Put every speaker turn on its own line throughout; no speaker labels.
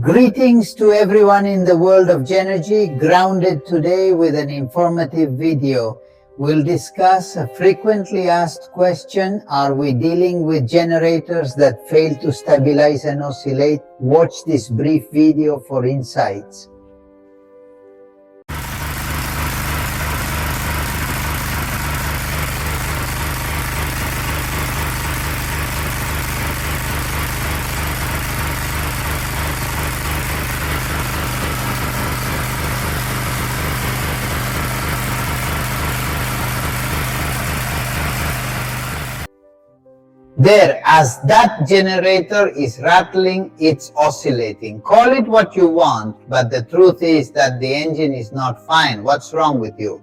Greetings to everyone in the world of Genergy, grounded today with an informative video. We'll discuss a frequently asked question: are we dealing with generators that fail to stabilize and oscillate? Watch this brief video for insights. There, as that generator is rattling, it's oscillating. Call it what you want, but the truth is that the engine is not fine. What's wrong with you?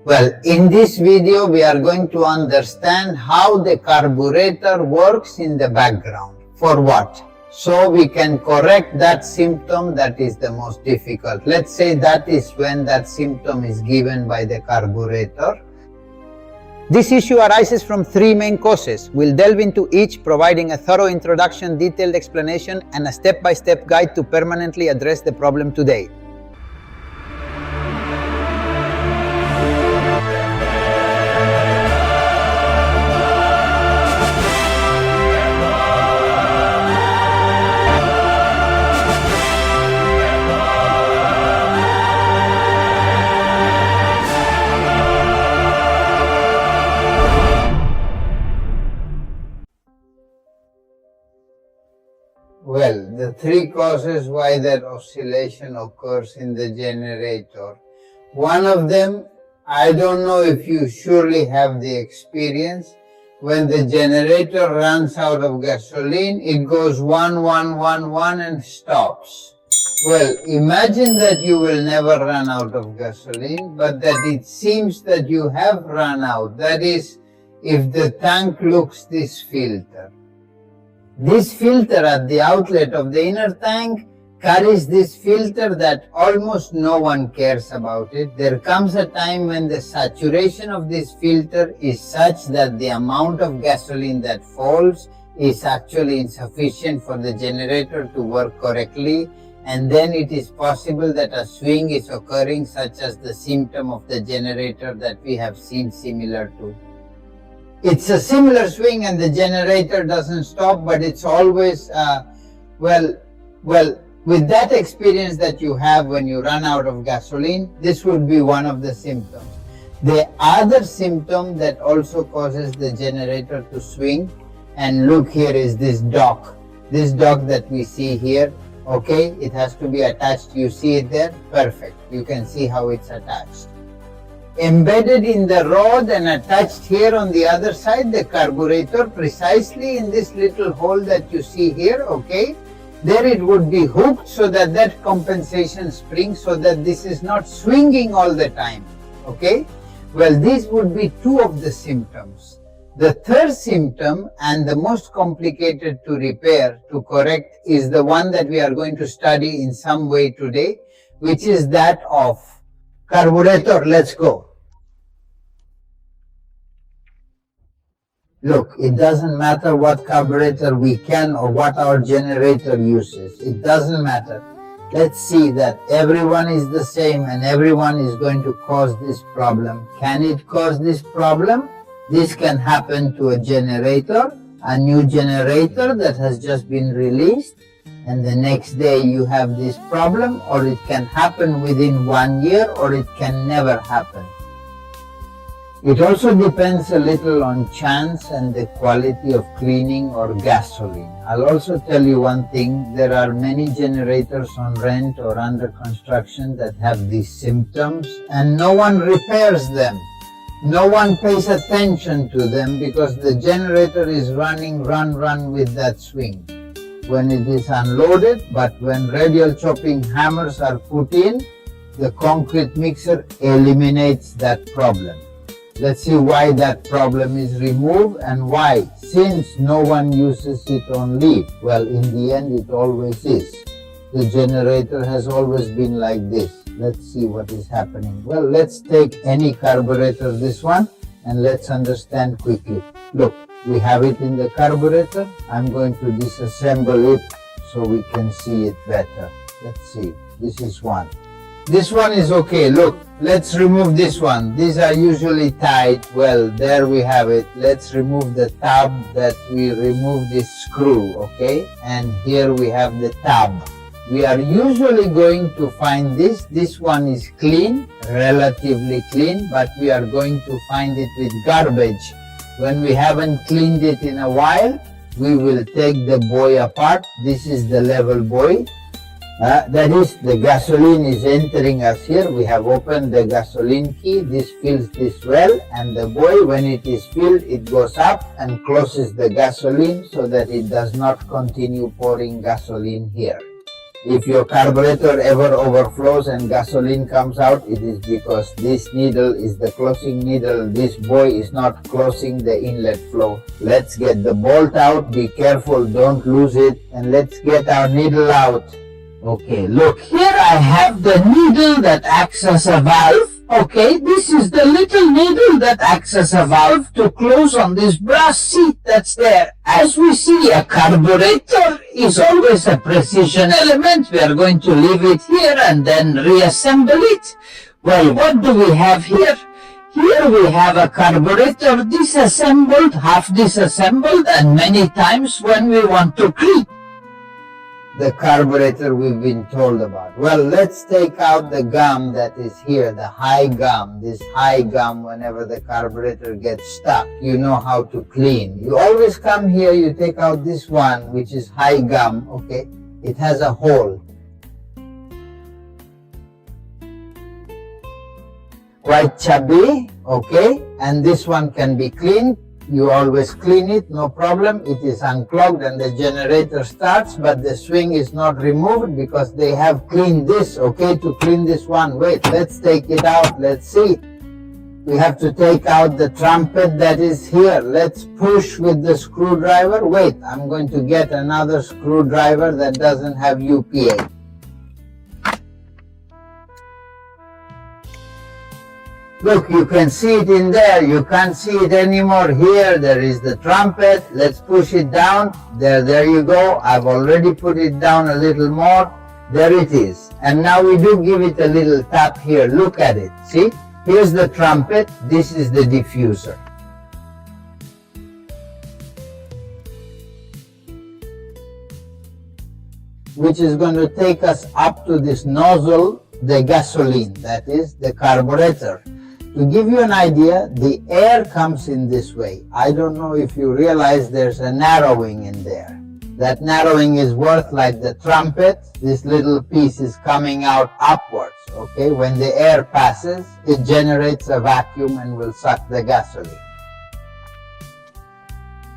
Well, in this video, we are going to understand how the carburetor works in the background. For what? So we can correct that symptom that is the most difficult. Let's say that is when that symptom is given by the carburetor.
This issue arises from three main causes. We'll delve into each, providing a thorough introduction, detailed explanation, and a step-by-step guide to permanently address the problem today.
Well, the three causes why that oscillation occurs in the generator. One of them, I don't know if you surely have the experience, when the generator runs out of gasoline, it goes 1, 1, 1, 1 and stops. Well, imagine that you will never run out of gasoline, but that it seems that you have run out. That is, if the tank looks this filter. This filter at the outlet of the inner tank carries this filter that almost no one cares about it. There comes a time when the saturation of this filter is such that the amount of gasoline that falls is actually insufficient for the generator to work correctly, and then it is possible that a swing is occurring, such as the symptom of the generator that we have seen similar to. It's a similar swing and the generator doesn't stop, but it's always, with that experience that you have when you run out of gasoline, this would be one of the symptoms. The other symptom that also causes the generator to swing, and look, here is this dock that we see here, okay, it has to be attached. You see it there? Perfect. You can see how it's attached. Embedded in the rod and attached here on the other side, the carburetor, precisely in this little hole that you see here, okay, there it would be hooked so that that compensation spring, so that this is not swinging all the time, okay. Well, these would be two of the symptoms. The third symptom, and the most complicated to repair, to correct, is the one that we are going to study in some way today, which is that of carburetor. Let's go. Look, it doesn't matter what carburetor we can or what our generator uses. It doesn't matter. Let's see that everyone is the same and everyone is going to cause this problem. Can it cause this problem? This can happen to a generator, a new generator that has just been released, and the next day you have this problem, or it can happen within 1 year, or it can never happen. It also depends a little on chance and the quality of cleaning or gasoline. I'll also tell you one thing, there are many generators on rent or under construction that have these symptoms and no one repairs them. No one pays attention to them because the generator is running run with that swing when it is unloaded, but when radial chopping hammers are put in, the concrete mixer eliminates that problem. Let's see why that problem is removed and why, since no one uses it on leaf. Well, in the end, it always is. The generator has always been like this. Let's see what is happening. Well, let's take any carburetor, this one, and let's understand quickly. Look, we have it in the carburetor. I'm going to disassemble it so we can see it better. Let's see. This is one. This one is okay. Look, let's remove this one. These are usually tight. Well, there we have it. Let's remove the tab that we remove this screw, okay? And here we have the tab. We are usually going to find this. This one is clean, relatively clean, but we are going to find it with garbage. When we haven't cleaned it in a while, we will take the buoy apart. This is the level buoy. That is, the gasoline is entering us here. We have opened the gasoline key. This fills this well, and the buoy, when it is filled, it goes up and closes the gasoline so that it does not continue pouring gasoline here. If your carburetor ever overflows and gasoline comes out, it is because this needle is the closing needle. This buoy is not closing the inlet flow. Let's get the bolt out. Be careful, don't lose it. And let's get our needle out. Okay, look, here I have the needle that acts as a valve. Okay, this is the little needle that acts as a valve to close on this brass seat that's there. As we see, a carburetor is always a precision element. We are going to leave it here and then reassemble it. Well, what do we have here? Here we have a carburetor disassembled, half disassembled, and many times when we want to clean the carburetor we've been told about. Well, let's take out the gum that is here, the high gum. This high gum, whenever the carburetor gets stuck, you know how to clean. You always come here, you take out this one, which is high gum, okay? It has a hole. Quite chubby, okay? And this one can be cleaned. You always clean it, no problem. It is unclogged and the generator starts, but the swing is not removed because they have cleaned this, okay, to clean this one. Wait, let's take it out. Let's see. We have to take out the trumpet that is here. Let's push with the screwdriver. Wait, I'm going to get another screwdriver that doesn't have UPA. Look, you can see it in there. You can't see it anymore here. There is the trumpet. Let's push it down. There you go. I've already put it down a little more. There it is. And now we do give it a little tap here. Look at it. See? Here's the trumpet. This is the diffuser. Which is going to take us up to this nozzle, the gasoline, that is the carburetor. To give you an idea, the air comes in this way. I don't know if you realize there's a narrowing in there. That narrowing is worth like the trumpet. This little piece is coming out upwards, okay? When the air passes, it generates a vacuum and will suck the gasoline.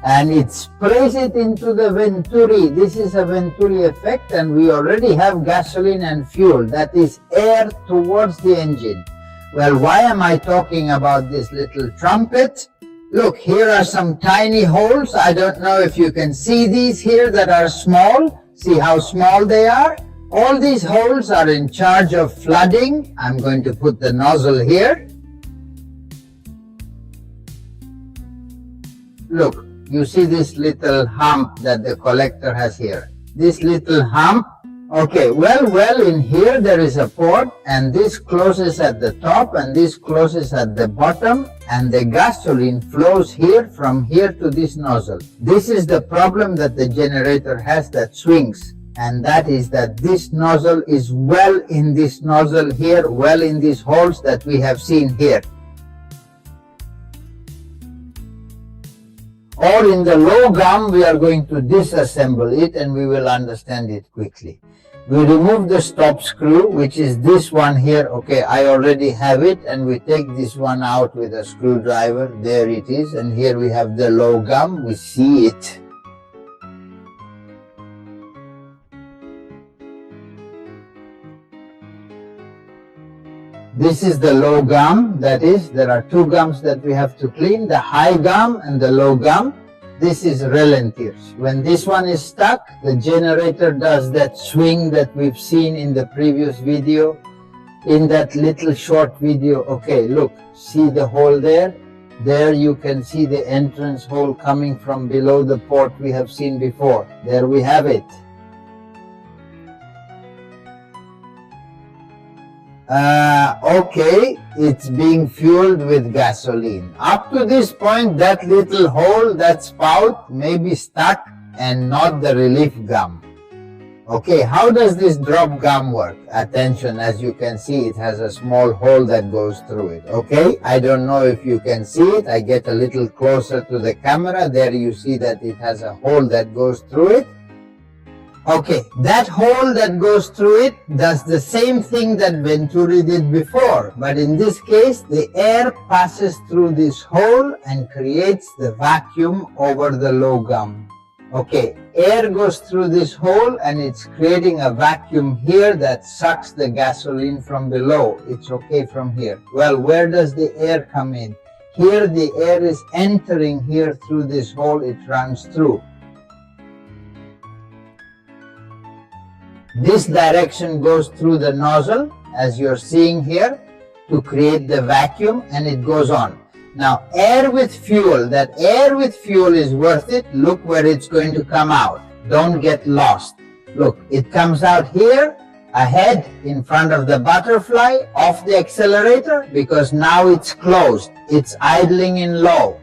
And it sprays it into the venturi. This is a venturi effect, and we already have gasoline and fuel. That is air towards the engine. Well, why am I talking about this little trumpet? Look, here are some tiny holes. I don't know if you can see these here that are small. See how small they are? All these holes are in charge of flooding. I'm going to put the nozzle here. Look, you see this little hump that the collector has here. This little hump. Okay, well, in here there is a port, and this closes at the top and this closes at the bottom, and the gasoline flows here from here to this nozzle. This is the problem that the generator has that swings, and that is that this nozzle is well in this nozzle here, well in these holes that we have seen here. Or in the low gum, we are going to disassemble it and we will understand it quickly. We remove the stop screw, which is this one here. Okay, I already have it, and we take this one out with a screwdriver. There it is, and here we have the low gum. We see it. This is the low gum, that is, there are two gums that we have to clean, the high gum and the low gum. This is ralentiers. When this one is stuck, the generator does that swing that we've seen in the previous video, in that little short video. Okay, look, see the hole there? There you can see the entrance hole coming from below the port we have seen before. There we have it. Okay, it's being fueled with gasoline. Up to this point, that little hole, that spout may be stuck and not the relief gum. Okay, how does this drop gum work? Attention, as you can see, it has a small hole that goes through it. Okay, I don't know if you can see it. I get a little closer to the camera. There you see that it has a hole that goes through it. Okay, that hole that goes through it does the same thing that Venturi did before, but in this case, the air passes through this hole and creates the vacuum over the low gum. Okay, air goes through this hole and it's creating a vacuum here that sucks the gasoline from below. It's okay from here. Well, where does the air come in? Here the air is entering here through this hole it runs through. This direction goes through the nozzle, as you're seeing here, to create the vacuum, and it goes on. Now, air with fuel, that air with fuel is worth it. Look where it's going to come out. Don't get lost. Look, it comes out here, ahead, in front of the butterfly, off the accelerator, because now it's closed. It's idling in low.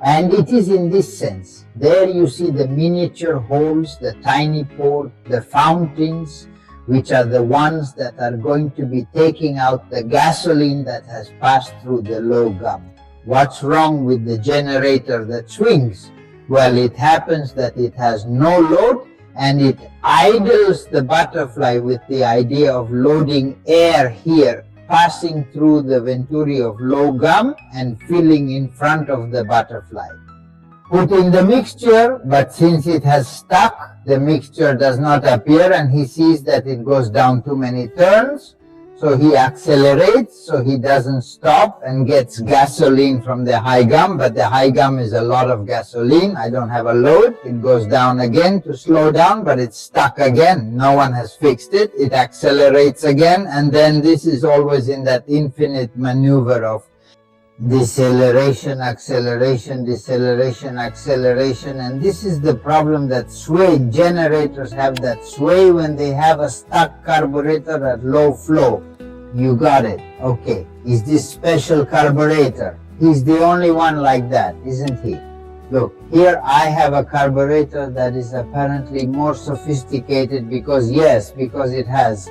And it is in this sense. There you see the miniature holes, the tiny port, the fountains, which are the ones that are going to be taking out the gasoline that has passed through the low gum. What's wrong with the generator that swings? Well, it happens that it has no load and it idles the butterfly with the idea of loading air here, passing through the venturi of low gum and filling in front of the butterfly. Put in the mixture, but since it has stuck, the mixture does not appear and he sees that it goes down too many turns. So he accelerates so he doesn't stop and gets gasoline from the high gum, but the high gum is a lot of gasoline. I don't have a load. It goes down again to slow down, but it's stuck again. No one has fixed it. It accelerates again, and then this is always in that infinite maneuver of deceleration, acceleration, deceleration, acceleration. And this is the problem that sway generators have, that sway when they have a stuck carburetor at low flow. You got it. Okay. Is this special carburetor? He's the only one like that, isn't he? Look, here I have a carburetor that is apparently more sophisticated because it has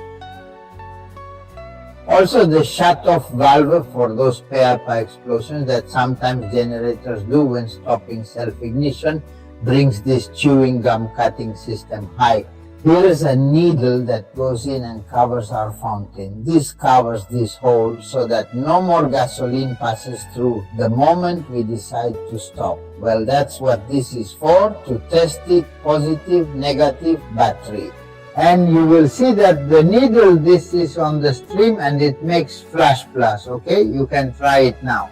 also the shut-off valve for those pay-up explosions that sometimes generators do when stopping self-ignition brings this chewing gum cutting system high. Here is a needle that goes in and covers our fountain. This covers this hole so that no more gasoline passes through the moment we decide to stop. Well, that's what this is for, to test it, positive, negative, battery. And you will see that the needle, this is on the stream and it makes flash plus, okay? You can try it now.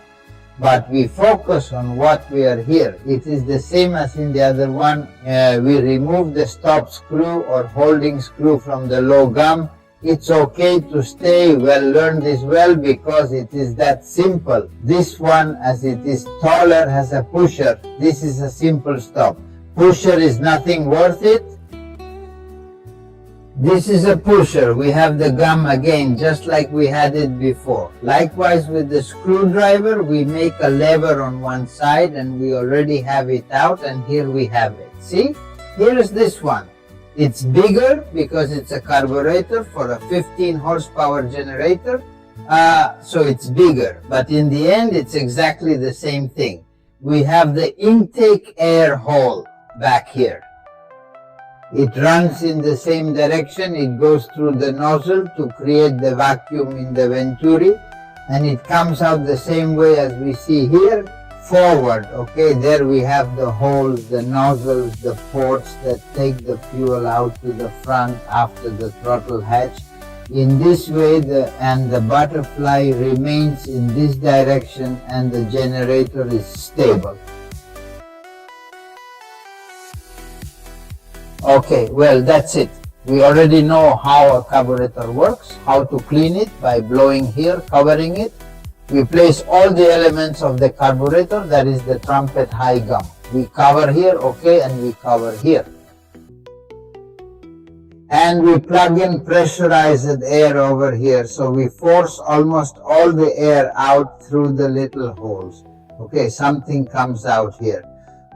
But we focus on what we are here. It is the same as in the other one. We remove the stop screw or holding screw from the low gum. It's okay to stay. Well, learn this well because it is that simple. This one, as it is taller, has a pusher. This is a simple stop. Pusher is nothing worth it. This is a pusher. We have the gum again, just like we had it before. Likewise with the screwdriver, we make a lever on one side and we already have it out, and here we have it. See? Here is this one. It's bigger because it's a carburetor for a 15 horsepower generator, so it's bigger. But in the end, it's exactly the same thing. We have the intake air hole back here. It runs in the same direction. It goes through the nozzle to create the vacuum in the venturi, and it comes out the same way as we see here, forward. Okay, there we have the holes, the nozzles, the ports that take the fuel out to the front after the throttle hatch. In this way, the butterfly remains in this direction and the generator is stable. Okay, well, that's it. We already know how a carburetor works, how to clean it by blowing here, covering it. We place all the elements of the carburetor, that is the trumpet high gum. We cover here, okay, and we cover here. And we plug in pressurized air over here. So we force almost all the air out through the little holes. Okay, something comes out here.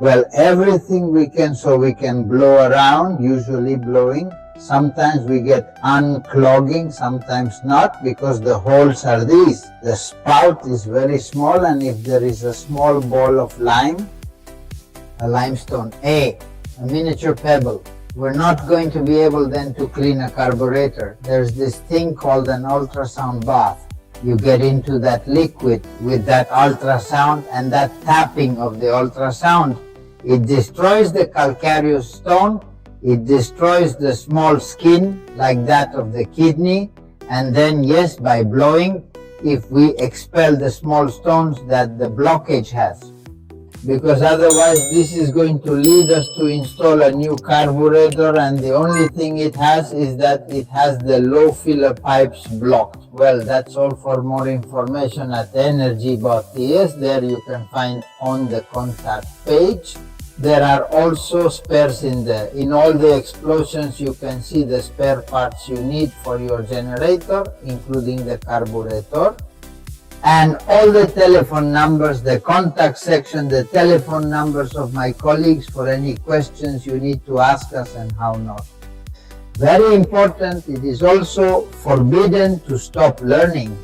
Well, everything we can, so we can blow around, usually blowing. Sometimes we get unclogging, sometimes not, because the holes are these. The spout is very small, and if there is a small ball of lime, a limestone, a miniature pebble, we're not going to be able then to clean a carburetor. There's this thing called an ultrasound bath. You get into that liquid with that ultrasound, and that tapping of the ultrasound, it destroys the calcareous stone, it destroys the small skin like that of the kidney, and then yes, by blowing, if we expel the small stones that the blockage has. Because otherwise this is going to lead us to install a new carburetor, and the only thing it has is that it has the low filler pipes blocked. Well, that's all. For more information at Genergy.ts, there you can find on the contact page. There are also spares in all the explosions. You can see the spare parts you need for your generator, including the carburetor. And all the telephone numbers, the contact section, the telephone numbers of my colleagues for any questions you need to ask us and how not. Very important, it is also forbidden to stop learning.